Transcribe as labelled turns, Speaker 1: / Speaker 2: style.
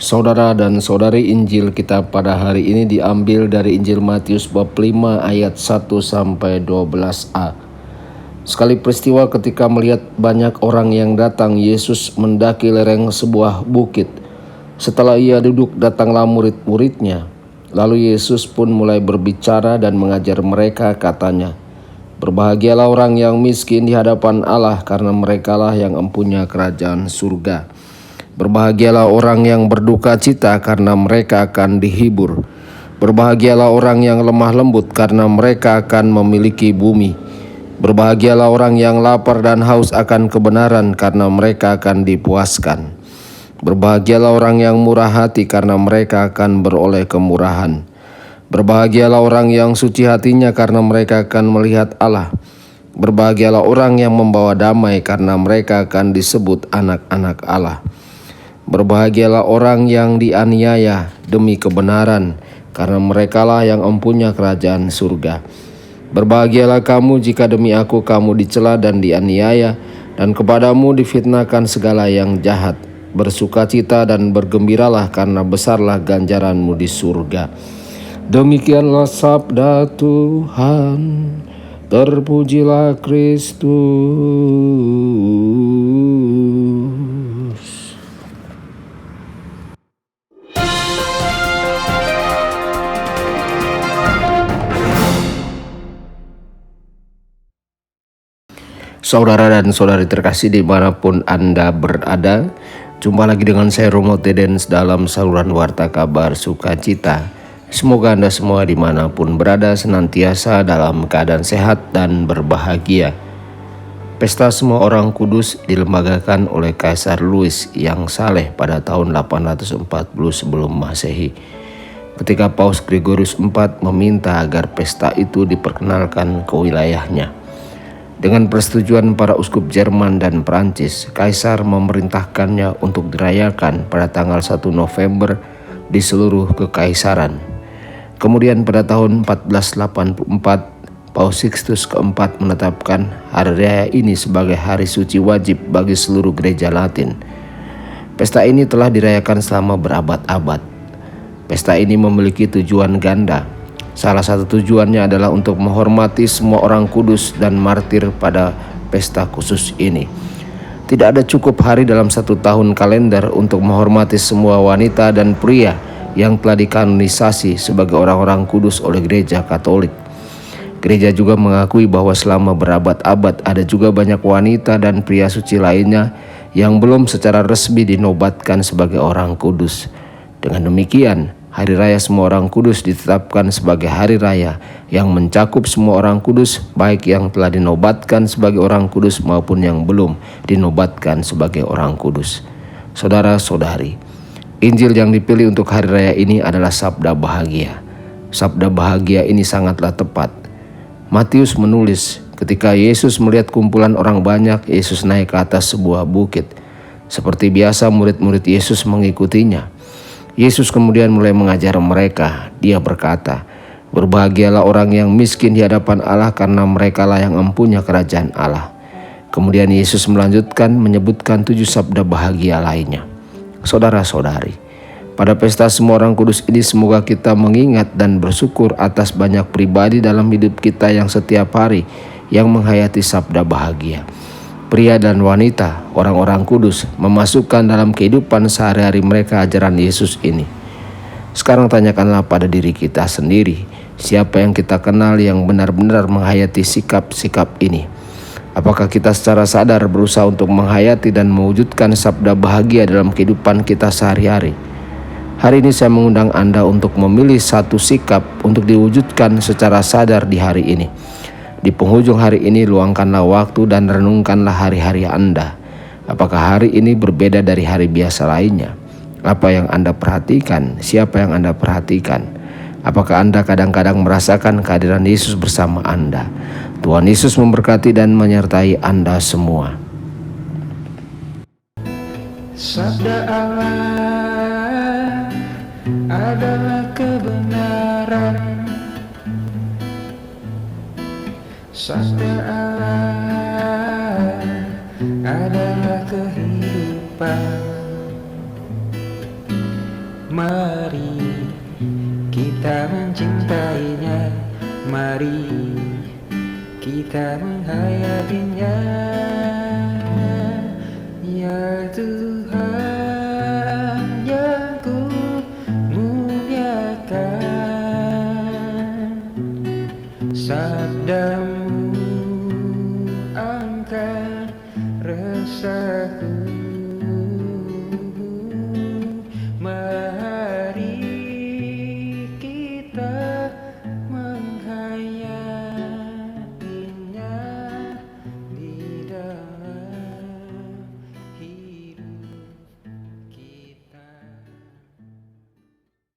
Speaker 1: Saudara dan saudari, Injil kita pada hari ini diambil dari Injil Matius bab 5 ayat 1 sampai 12a. Sekali peristiwa ketika melihat banyak orang yang datang, Yesus mendaki lereng sebuah bukit. Setelah ia duduk, datanglah murid-muridnya. Lalu Yesus pun mulai berbicara dan mengajar mereka, katanya, "Berbahagialah orang yang miskin di hadapan Allah, karena merekalah yang empunya kerajaan surga. Berbahagialah orang yang berduka cita, karena mereka akan dihibur. Berbahagialah orang yang lemah lembut, karena mereka akan memiliki bumi. Berbahagialah orang yang lapar dan haus akan kebenaran, karena mereka akan dipuaskan. Berbahagialah orang yang murah hati, karena mereka akan beroleh kemurahan. Berbahagialah orang yang suci hatinya, karena mereka akan melihat Allah. Berbahagialah orang yang membawa damai, karena mereka akan disebut anak-anak Allah. Berbahagialah orang yang dianiaya demi kebenaran, karena merekalah yang empunya kerajaan surga. Berbahagialah kamu jika demi aku kamu dicela dan dianiaya, dan kepadamu difitnahkan segala yang jahat. Bersukacita dan bergembiralah, karena besarlah ganjaranmu di surga." Demikianlah sabda Tuhan. Terpujilah Kristus. Saudara dan saudari terkasih dimanapun Anda berada, jumpa lagi dengan saya Romo Tedens dalam saluran Warta Kabar Sukacita. Semoga Anda semua dimanapun berada senantiasa dalam keadaan sehat dan berbahagia. Pesta Semua Orang Kudus dilembagakan oleh Kaisar Louis yang saleh pada tahun 840 sebelum Masehi. Ketika Paus Gregorius IV meminta agar pesta itu diperkenalkan ke wilayahnya. Dengan persetujuan para uskup Jerman dan Prancis, Kaisar memerintahkannya untuk dirayakan pada tanggal 1 November di seluruh kekaisaran. Kemudian pada tahun 1484, Paus Sixtus keempat menetapkan hari raya ini sebagai hari suci wajib bagi seluruh gereja Latin. Pesta ini telah dirayakan selama berabad-abad. Pesta ini memiliki tujuan ganda. Salah satu tujuannya adalah untuk menghormati semua orang kudus dan martir pada pesta khusus ini. Tidak ada cukup hari dalam satu tahun kalender untuk menghormati semua wanita dan pria yang telah dikanonisasi sebagai orang-orang kudus oleh Gereja Katolik. Gereja juga mengakui bahwa selama berabad-abad ada juga banyak wanita dan pria suci lainnya yang belum secara resmi dinobatkan sebagai orang kudus. Dengan demikian, Hari Raya Semua Orang Kudus ditetapkan sebagai hari raya yang mencakup semua orang kudus, baik yang telah dinobatkan sebagai orang kudus maupun yang belum dinobatkan sebagai orang kudus. Saudara-saudari, Injil yang dipilih untuk hari raya ini adalah Sabda Bahagia. Sabda Bahagia ini sangatlah tepat. Matius menulis, ketika Yesus melihat kumpulan orang banyak, Yesus naik ke atas sebuah bukit. Seperti biasa, murid-murid Yesus mengikutinya. Yesus kemudian mulai mengajar mereka. Dia berkata, "Berbahagialah orang yang miskin di hadapan Allah, karena merekalah yang empunya kerajaan Allah." Kemudian Yesus melanjutkan menyebutkan 7 sabda bahagia lainnya. Saudara-saudari, pada pesta Semua Orang Kudus ini semoga kita mengingat dan bersyukur atas banyak pribadi dalam hidup kita yang setiap hari yang menghayati sabda bahagia. Pria dan wanita, orang-orang kudus, memasukkan dalam kehidupan sehari-hari mereka ajaran Yesus ini. Sekarang tanyakanlah pada diri kita sendiri, siapa yang kita kenal yang benar-benar menghayati sikap-sikap ini? Apakah kita secara sadar berusaha untuk menghayati dan mewujudkan sabda bahagia dalam kehidupan kita sehari-hari? Hari ini saya mengundang Anda untuk memilih satu sikap untuk diwujudkan secara sadar di hari ini. Di penghujung hari ini, luangkanlah waktu dan renungkanlah hari-hari Anda. Apakah hari ini berbeda dari hari biasa lainnya? Apa yang Anda perhatikan? Siapa yang Anda perhatikan? Apakah Anda kadang-kadang merasakan kehadiran Yesus bersama Anda? Tuhan Yesus memberkati dan menyertai Anda semua.
Speaker 2: Sabda Allah adalah kebenaran. Sabda Allah adalah kehidupan. Mari kita menghayatinya, ya Tuhan yang ku muliakan. Sabdamu